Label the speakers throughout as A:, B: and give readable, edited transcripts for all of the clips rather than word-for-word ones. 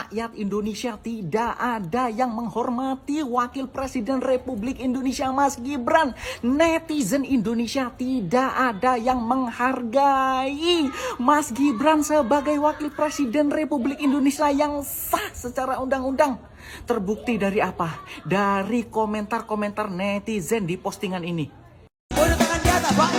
A: rakyat Indonesia tidak ada yang menghormati Wakil Presiden Republik Indonesia Mas Gibran. Netizen Indonesia tidak ada yang menghargai Mas Gibran sebagai Wakil Presiden Republik Indonesia yang sah secara undang-undang. Terbukti dari apa? Dari komentar-komentar netizen di postingan ini.
B: Boleh tangan di atas, Pak.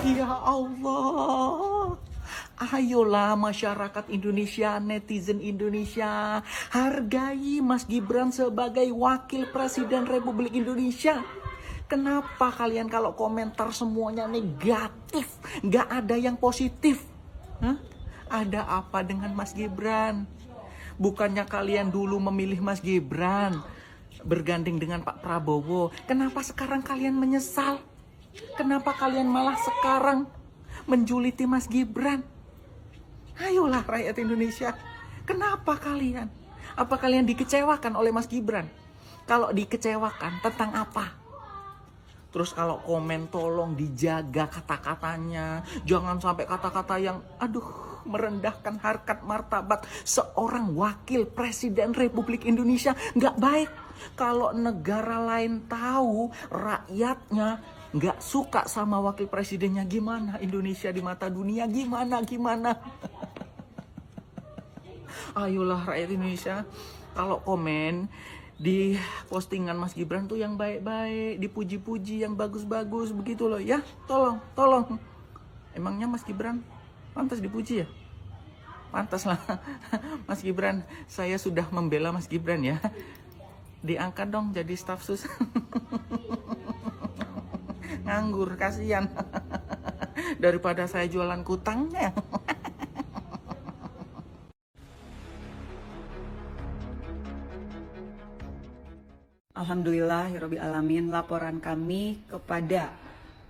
A: Ya Allah, ayolah masyarakat Indonesia, netizen Indonesia, hargai Mas Gibran sebagai Wakil Presiden Republik Indonesia. Kenapa kalian kalau komentar semuanya negatif, gak ada yang positif? Hah? Ada apa dengan Mas Gibran? Bukannya kalian dulu memilih Mas Gibran berganding dengan Pak Prabowo, kenapa sekarang kalian menyesal? Kenapa kalian malah sekarang menjuliti Mas Gibran? Ayolah rakyat Indonesia, kenapa kalian? Apa kalian dikecewakan oleh Mas Gibran? Kalau dikecewakan, tentang apa? Terus kalau komen tolong dijaga kata-katanya. Jangan sampai kata-kata yang merendahkan harkat martabat seorang wakil presiden Republik Indonesia. Nggak baik. Kalau negara lain tahu rakyatnya nggak suka sama wakil presidennya, gimana Indonesia di mata dunia? Gimana? Ayolah rakyat Indonesia, kalau komen di postingan Mas Gibran tuh yang baik-baik, dipuji-puji, yang bagus-bagus begitu loh ya. Tolong. Emangnya Mas Gibran pantas dipuji ya? Pantas lah. Mas Gibran, saya sudah membela Mas Gibran ya. Diangkat dong jadi staf sus. Nganggur, kasihan. Daripada saya jualan kutangnya.
C: Alhamdulillahirabbil alamin, laporan kami kepada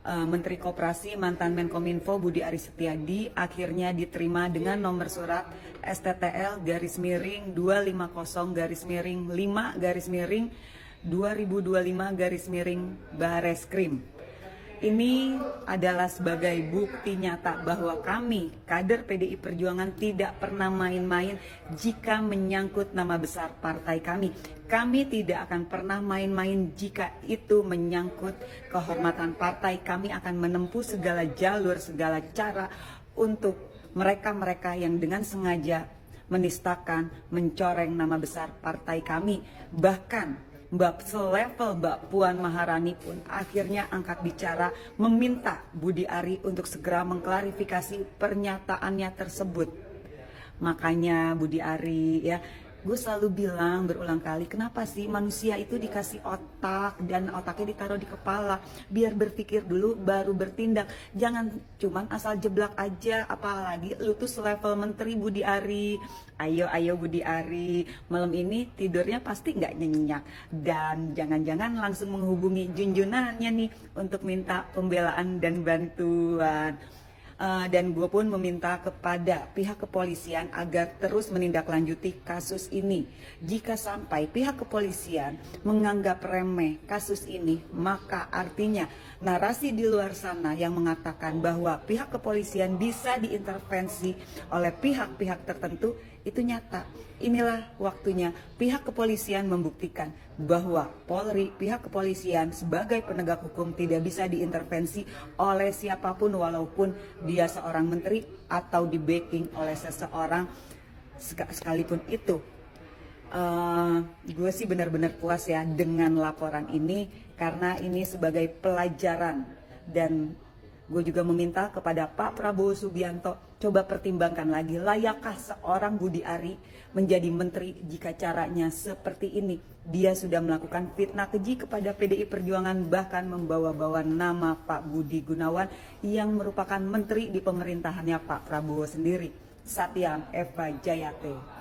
C: Menteri Koperasi mantan Menkominfo Budi Aris Setiadi akhirnya diterima dengan nomor surat STTL /5-5-2025 Bareskrim. Ini adalah sebagai bukti nyata bahwa kami, kader PDI Perjuangan, tidak pernah main-main jika menyangkut nama besar partai kami. Kami tidak akan pernah main-main jika itu menyangkut kehormatan partai. Kami akan menempuh segala jalur, segala cara untuk mereka-mereka yang dengan sengaja menistakan, mencoreng nama besar partai kami. Bahkan selevel Mbak Puan Maharani pun akhirnya angkat bicara meminta Budi Ari untuk segera mengklarifikasi pernyataannya tersebut. Makanya Budi Ari ya, gue selalu bilang berulang kali, kenapa sih manusia itu dikasih otak dan otaknya ditaruh di kepala biar berpikir dulu baru bertindak. Jangan cuman asal jeblak aja, apalagi lu tuh selevel menteri Budi Ari. Ayo Budi Ari, malam ini tidurnya pasti nggak nyenyak dan jangan-jangan langsung menghubungi junjunannya nih untuk minta pembelaan dan bantuan. Dan gue pun meminta kepada pihak kepolisian agar terus menindaklanjuti kasus ini. Jika sampai pihak kepolisian menganggap remeh kasus ini, maka artinya narasi di luar sana yang mengatakan bahwa pihak kepolisian bisa diintervensi oleh pihak-pihak tertentu itu nyata. Inilah waktunya pihak kepolisian membuktikan bahwa Polri, pihak kepolisian sebagai penegak hukum tidak bisa diintervensi oleh siapapun walaupun dia seorang menteri atau di backing oleh seseorang sekalipun itu. Gue sih benar-benar puas ya dengan laporan ini karena ini sebagai pelajaran, dan gue juga meminta kepada Pak Prabowo Subianto coba pertimbangkan lagi, layakkah seorang Budi Ari menjadi menteri jika caranya seperti ini. Dia sudah melakukan fitnah keji kepada PDI Perjuangan, bahkan membawa-bawa nama Pak Budi Gunawan yang merupakan menteri di pemerintahannya Pak Prabowo sendiri. Satyam Eva Jayate.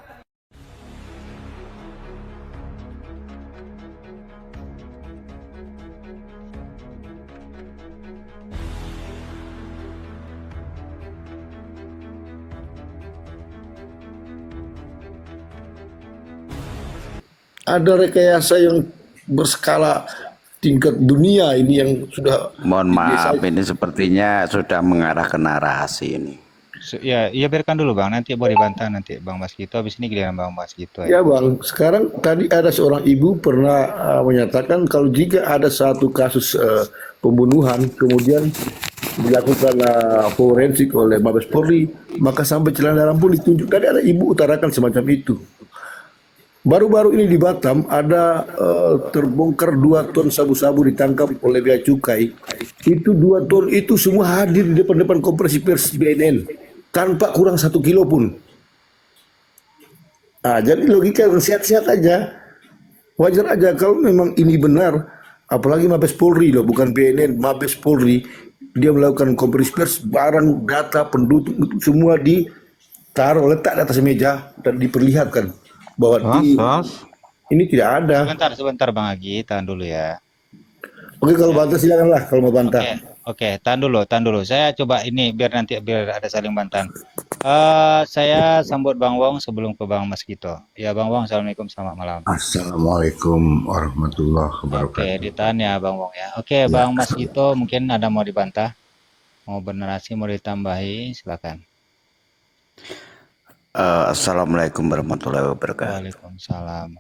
D: ada rekayasa yang berskala tingkat dunia ini yang sudah
E: Mohon maaf, ini sepertinya sudah mengarah ke narasi ini.
F: Ya, iya biarkan dulu Bang, nanti boleh dibantah nanti Bang Mas Gito, habis ini giliran Bang Mas Gito
D: Ya Bang, sekarang tadi ada seorang ibu pernah menyatakan kalau jika ada satu kasus pembunuhan kemudian dilakukan forensik oleh Mabes Polri, maka sampai celana dalam pun ditunjuk. Tadi ada ibu utarakan semacam itu. Baru-baru ini di Batam ada terbongkar 2 ton sabu-sabu ditangkap oleh bea cukai. Itu 2 ton itu semua hadir di depan-depan konferensi pers BNN tanpa kurang 1 kilo pun. Jadi logika sehat-sehat aja. Wajar aja kalau memang ini benar. Apalagi Mabes Polri loh, bukan BNN, Mabes Polri. Dia melakukan konferensi pers, barang, data, penduduk itu semua ditaruh, letak di atas meja dan diperlihatkan bahwa ini tidak ada.
F: Sebentar Bang Agi, tahan dulu ya.
D: Oke, kalau bantah silakanlah kalau mau bantah.
F: Oke, tahan dulu. Saya coba ini biar ada saling bantahan. Saya sambut Bang Wong sebelum ke Bang Mas Gito. Ya Bang Wong, assalamualaikum, selamat malam.
G: Assalamualaikum warahmatullahi wabarakatuh.
F: Oke, ditahan ya Bang Wong ya. Oke, Bang Mas Gito mungkin ada mau dibantah, mau bernarasi, mau ditambahi, silakan.
E: Assalamualaikum warahmatullahi wabarakatuh.
F: Waalaikumsalam.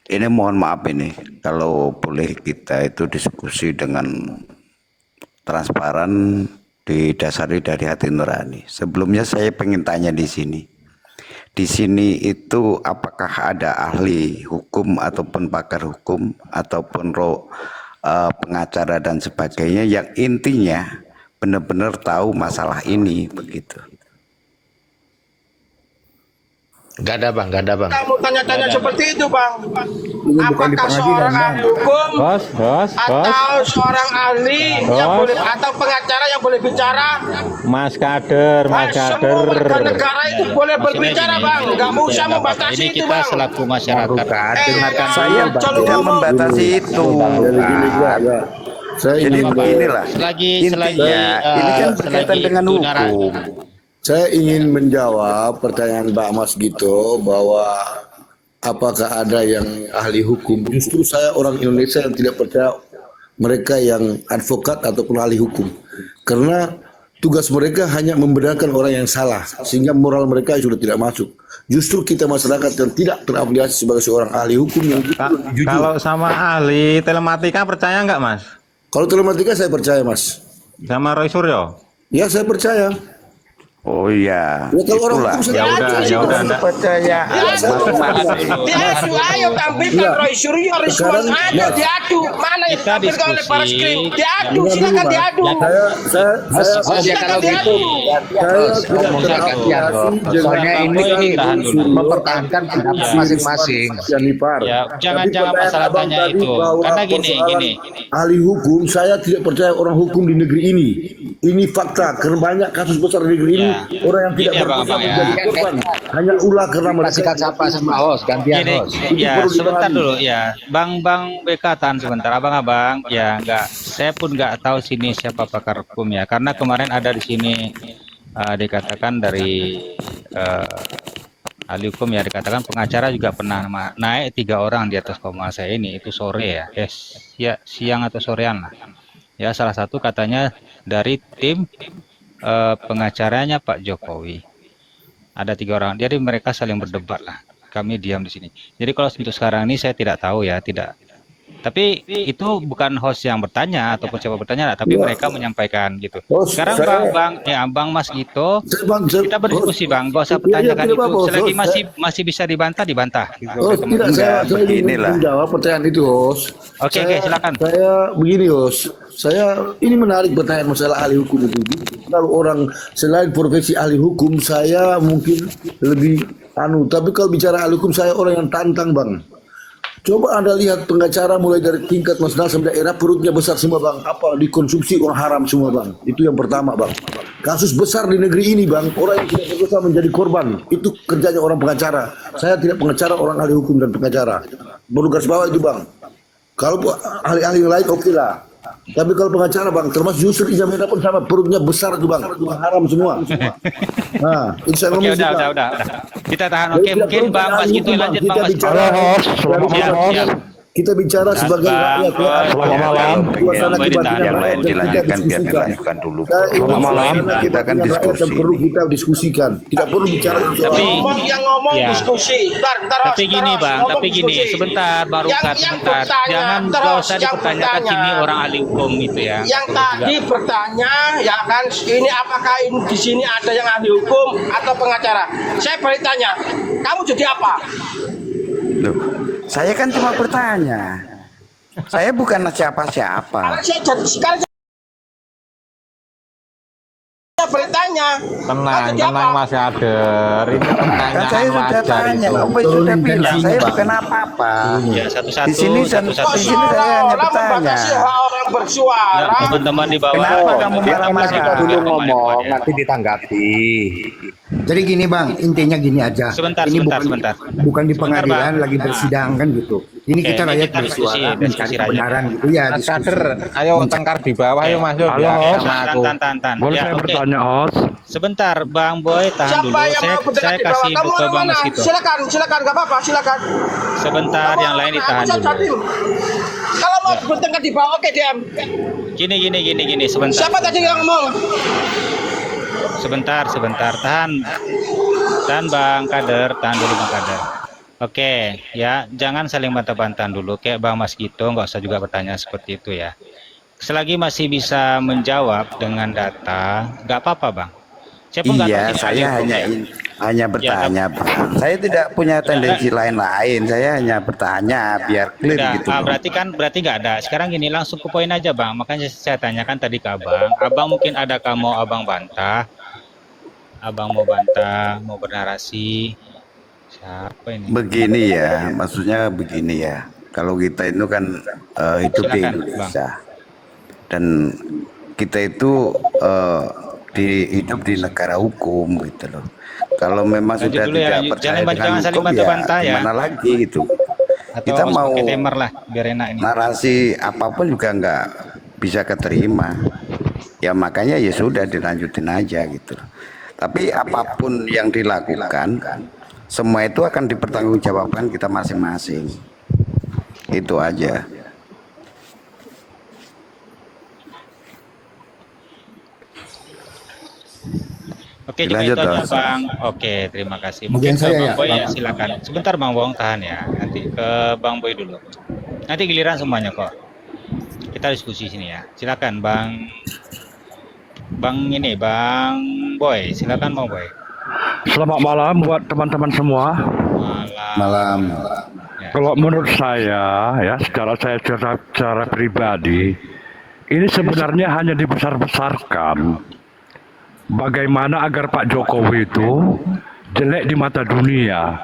E: Ini mohon maaf ini, kalau boleh kita itu diskusi dengan transparan, didasari dari hati nurani. Sebelumnya saya pengen tanya di sini. Di sini itu apakah ada ahli hukum ataupun pakar hukum ataupun pengacara dan sebagainya yang intinya benar-benar tahu masalah ini begitu?
G: Gak ada bang.
H: Kamu tanya-tanya seperti itu bang. Apakah seorang ahli hukum atau seorang ahli yang boleh atau pengacara yang boleh bicara?
I: Mas Kader.
H: Semua warga negara itu boleh berbicara bang. Gak usah membatasi
F: ini
H: itu
F: kita
H: bang.
F: selaku masyarakat.
E: Dengarkan saya tidak membatasi itu. Jadi beginilah. Intinya ini kan berkaitan dengan hukum.
D: Saya ingin menjawab pertanyaan Mbak Mas Gito bahwa apakah ada yang ahli hukum. Justru saya orang Indonesia yang tidak percaya mereka yang advokat ataupun ahli hukum. Karena tugas mereka hanya membenarkan orang yang salah, sehingga moral mereka sudah tidak masuk. Justru kita masyarakat yang tidak terafiliasi sebagai seorang ahli hukum yang jujur.
I: Kalau sama ahli telematika percaya nggak Mas?
D: Kalau telematika saya percaya Mas.
I: Sama Roy Suryo?
D: Ya saya percaya.
E: Oh iya,
D: kalau orang
E: itulah.
D: hukum
I: Ya udah.
E: Percaya.
H: Diadu, ayo tampilkan Roy Suryo, Rizwan ada diadu. Mana yang ditampilkan oleh para skrim? Diadu, silakan diadu.
G: Ya kalau gitu, soalnya ini mempertahankan pendapat masing-masing.
F: Ya, jangan masalah tanya itu. Karena gini.
D: Ahli hukum, saya tidak percaya orang hukum di negeri ini. Ini fakta, karena banyak kasus besar di negeri ini. Orang yang tidak berdosa menjadi korban hanya ulah karena mereka
G: Kasihkan siapa sama host, gantian host.
F: Ya, sebentar dulu ya. Bang BK tahan sebentar. Abang-abang ya enggak, saya pun enggak tahu sini siapa pakar hukum ya. Karena kemarin ada di sini dikatakan dari ahli hukum ya, dikatakan pengacara juga pernah naik 3 orang di atas koma saya ini, itu sore ya. Ya siang atau sorean lah. Ya salah satu katanya dari tim pengacaranya Pak Jokowi. Ada 3 orang. Jadi mereka saling berdebat lah. Kami diam di sini. Jadi kalau untuk sekarang ini saya tidak tahu ya, tidak. Tapi itu bukan host yang bertanya ataupun siapa bertanya, tapi mereka menyampaikan gitu. Sekarang Bang Mas Gito, kita berdiskusi Bang, gak usah pertanyakan itu. Selagi masih bisa dibantah. Gitu.
D: Tidak, saya ingin menjawab pertanyaan itu host.
F: Oke, silakan.
D: Saya begini host. Ini menarik pertanyaan masalah ahli hukum itu. Kalau orang selain profesi ahli hukum, saya mungkin lebih tapi kalau bicara ahli hukum, saya orang yang tantang bang. Coba Anda lihat pengacara mulai dari tingkat nasional sampai daerah, perutnya besar semua bang. Apa dikonsumsi orang haram semua bang. Itu yang pertama bang. Kasus besar di negeri ini bang, orang yang tidak berdosa menjadi korban. Itu kerjanya orang pengacara. Saya tidak pengacara, orang ahli hukum dan pengacara. Baru garis bawah itu bang. Kalau ahli-ahli yang lain oke lah. Tapi kalau pengacara bang, termasuk Yusuf Izzamina pun sama, perutnya besar tuh bang, haram semua. Nah, insya Allah
F: Oke,
D: mesti, Bang.
F: udah. Kita tahan.
D: Jadi
F: Oke,
D: tidak
F: mungkin
D: perlu
F: Bang Mas
D: tanya
F: gitu
D: hukum, Bang.
F: lanjut
D: Kita
F: Bang Mas.
D: bicara,
F: Siap.
D: kita bicara sebagai
F: Bang,
D: rakyat ya.
F: selamat malam.
D: Suasana
F: Bang,
D: kebatinan
E: yang lain
D: rakyat dan kita
E: dilanjutkan, biar
D: diskusikan.
E: dilanjutkan dulu.
D: Nah, ini
E: Selamat malam.
D: suasana
E: Kita kan
D: kebatinan rakyat yang
E: diskusi
D: perlu
E: ini.
D: kita diskusikan. Tidak perlu bicara soal
H: Yang ngomong
F: Ya.
H: diskusi. Ntar,
F: Tapi gini Bang,
H: ngomong
F: tapi gini,
H: diskusi.
F: sebentar Bang Rukat,
H: Yang
F: sebentar.
H: bertanya,
F: Jangan
H: terus,
F: gak usah
H: yang
F: dipertanyakan
H: bertanya.
F: sini orang ahli hukum gitu ya.
H: Yang
F: Terus
H: tadi
F: juga-
H: bertanya, ya kan, ini apakah ini di sini ada yang ahli hukum atau pengacara? Saya bertanya, kamu jadi apa?
E: Loh, saya kan cuma bertanya. Saya bukan siapa-siapa.
H: Sekarang saya bertanya.
I: Tenang,
H: Kamu jadi
I: tenang
H: apa?
I: Mas Kader. Ini
E: Kan
I: pertanyaan
E: saya sudah
I: wajar
E: tanya,
I: itu.
E: Om Boy sudah bilang saya bukan apa-apa.
F: Ya, satu-satu.
E: Di sini dan
F: satu-satu.
E: di sini saya hanya
H: Seolah-olah
E: bertanya.
H: membatasi hak orang bersuara.
F: Ya, teman-teman di bawah.
E: Kenapa kamu
F: Kita
E: marah-marah?
F: masih
E: Kita
G: Dulu
F: berbicara
G: ngomong,
F: kemarin, ya.
G: nanti ditanggapi.
J: Jadi gini bang, intinya gini aja.
F: Sebentar,
J: ini
F: sebentar,
J: bukan,
F: sebentar.
J: bukan di
F: Sebentar,
J: pengadilan
F: Bang.
J: lagi bersidang kan gitu. Ini
F: Oke,
J: kita
F: ini
J: rakyat
F: kita diskusi,
J: bersuara
F: diskusi
J: mencari
F: rakyat.
J: kebenaran gitu ya.
I: Mas
J: diskusi.
I: Kader, ayo tengkar di bawah, ayo masuk.
F: Halo,
I: Ya,
F: host.
I: sama aku.
F: Tan.
K: Boleh
F: Ya,
K: saya
F: oke.
K: bertanya, host?
F: Sebentar, Bang Boy, tahan
H: Siapa
F: dulu.
H: yang mau berdekat
F: Saya
H: di bawah?
F: kasih
H: Kamu
F: ke Bang
H: mana?
F: Mas gitu.
H: Silakan, nggak apa-apa, silakan.
F: Sebentar, yang lain ditahan
H: Aku
F: dulu.
H: jatim. Kalau mau bertengkar di bawah, oke diam.
F: Gini, sebentar.
H: Siapa tadi yang ngomong?
F: Sebentar, tahan Bang Kader, tahan dulu Bang Kader. Oke, ya, jangan saling bantah-bantahan dulu. Kayak Bang Mas Gito, nggak usah juga bertanya seperti itu ya. Selagi masih bisa menjawab dengan data, nggak apa-apa Bang. Siapa nggak
E: Iya,
F: tahu sini
E: saya
F: ahli hukum,
E: hanya
F: ya?
E: hanya bertanya, Bang. Saya tidak punya tendensi lain-lain. Saya hanya bertanya biar clear
F: Udah,
E: gitu. Bang.
F: berarti nggak ada. Sekarang gini, langsung ke poin aja Bang. Makanya saya tanyakan tadi ke Abang. Abang mungkin ada kamu Abang bantah. Abang mau bantah, mau bernarasi. Siapa ini?
E: Begini ya, maksudnya begini ya. Kalau kita itu kan hidup di
F: Silakan,
E: Indonesia dan kita itu hidup di negara hukum gitu loh. Kalau memang
F: Lanjut
E: sudah
F: dulu ya,
E: tidak
F: lanjut.
E: percaya
F: Jangan
E: dengan
F: saling
E: hukum ya,
F: bantah-bantah ya.
E: gimana lagi gitu.
F: Atau
E: Kita
F: harus
E: mau
F: pakai timer lah, biar enak ini.
E: narasi apapun juga nggak bisa keterima. Ya makanya ya sudah dilanjutin aja gitu loh. Tapi apapun yang dilakukan, semua itu akan dipertanggungjawabkan kita masing-masing. Itu aja.
F: Oke, juga
E: Lanjut,
F: itu aja
E: Bang.
F: Bang. Oke, terima kasih.
J: Bagian
F: Mungkin ke
J: saya
F: Bang
J: ya,
F: Boy ya,
J: Bang.
F: silakan. Sebentar Bang Bong, tahan ya. Nanti ke Bang Boy dulu. Nanti giliran semuanya kok. Kita diskusi sini ya. Silakan Bang Boy. Silakan Bang Boy.
K: Selamat malam buat teman-teman semua.
F: Malam.
D: malam.
F: Ya.
K: Kalau menurut saya, ya secara pribadi, ini sebenarnya hanya dibesar-besarkan. Bagaimana agar Pak Jokowi itu jelek di mata dunia.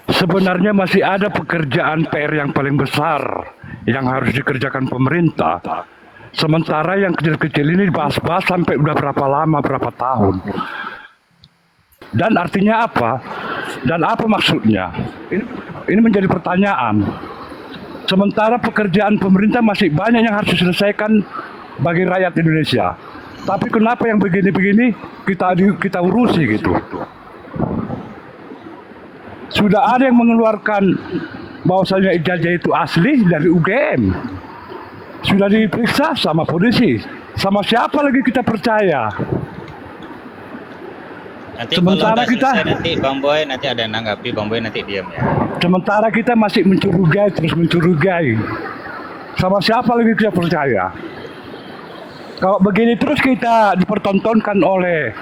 K: Sebenarnya masih ada pekerjaan PR yang paling besar yang harus dikerjakan pemerintah. Sementara yang kecil-kecil ini dibahas-bahas sampai udah berapa lama, berapa tahun. Dan artinya apa? Dan apa maksudnya? Ini menjadi pertanyaan. Sementara pekerjaan pemerintah masih banyak yang harus diselesaikan bagi rakyat Indonesia. Tapi kenapa yang begini-begini kita urusi gitu? Sudah ada yang mengeluarkan bahwasanya ijazah itu asli dari UGM. Sudah diperiksa sama polisi. Sama siapa lagi kita percaya?
F: Nanti
K: Sementara
F: kalau udah
K: kita-
F: selesai, nanti Bang Boy nanti ada yang nanggapi, Bang Boy nanti diam ya.
K: Sementara kita masih terus mencurigai. Sama siapa lagi kita percaya? Kalau begini terus kita dipertontonkan oleh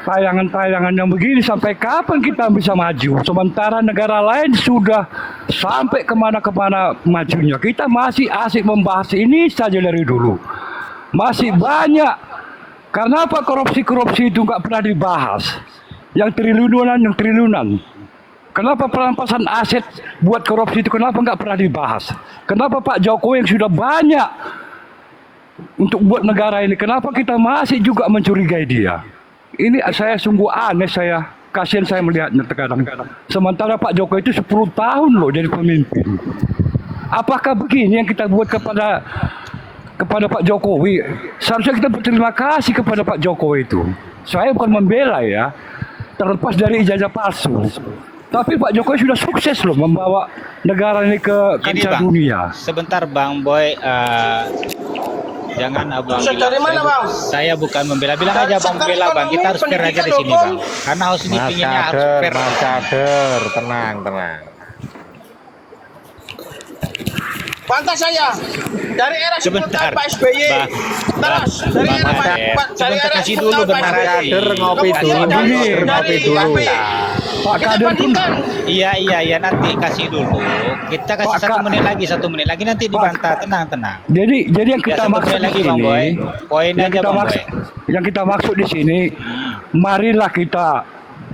K: tayangan-tayangan yang begini, sampai kapan kita bisa maju? Sementara negara lain sudah sampai kemana-kemana majunya. Kita masih asik membahas ini saja dari dulu. Masih banyak. Karena apa korupsi itu nggak pernah dibahas? Yang triliunan. Kenapa perampasan aset buat korupsi itu kenapa nggak pernah dibahas? Kenapa Pak Jokowi yang sudah banyak untuk buat negara ini, kenapa kita masih juga mencurigai dia? Ini saya sungguh aneh, kasihan saya melihatnya terkadang. Sementara Pak Jokowi itu 10 tahun loh jadi pemimpin. Apakah begini yang kita buat kepada Pak Jokowi? Seharusnya kita berterima kasih kepada Pak Jokowi itu. Saya bukan membela ya, terlepas dari ijazah palsu. Tapi Pak Jokowi sudah sukses loh membawa negara ini ke kancah dunia.
F: Sebentar Bang Boy, jangan abang
H: Maksud dari mana, Bang?
F: saya bukan membela, bilang aja Bang membela Bang, kita harus fair aja di sini Bang, karena harus ini
I: Mas
F: pinginnya harus
I: Kader,
F: fair.
I: Mas Kader, tenang.
H: Bantah saya dari era
F: Sebentar,
H: Pak SBY.
F: Bang.
H: Terus dari era
F: Bang,
H: dari
F: sebentar,
H: era
F: kasih dulu
H: Pak
F: bentar,
H: SBY.
F: Kader,
I: ngopi
H: Kasih
I: dulu,
H: dari
I: ngopi dulu.
H: KP.
K: Pak
H: Kita
K: Kader pun
H: bandingkan.
F: Iya nanti kasih dulu, kita kasih
K: Pak,
F: 1 menit lagi nanti dibantah, tenang.
K: jadi yang
F: Ya,
K: kita
F: 1
K: maksud
F: menit
K: di
F: lagi Bang Boy,
K: sini,
F: poin
K: yang
F: aja
K: kita
F: Bang Boy.
K: maksud, yang kita maksud di sini, marilah kita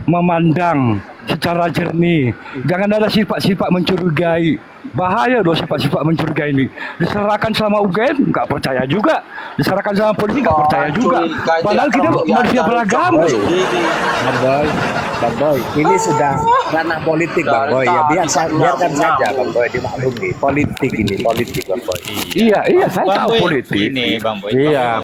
K: memandang secara jernih. Jangan ada sifat-sifat mencurigai. Bahaya loh sifat-sifat mencurigai ini. Diserahkan sama UGM nggak percaya juga. Diserahkan sama polisi nggak percaya juga. Padahal kita manusia beragama.
G: Bang Boy, ini sudah ranah politik Bang Boy. Ya biarkan saja Bang Boy dimaklumi. Politik Bang Boy.
K: Iya, saya
F: Bang
K: tahu
F: Boy,
K: politik.
F: ini Bang Boy.
I: Iya.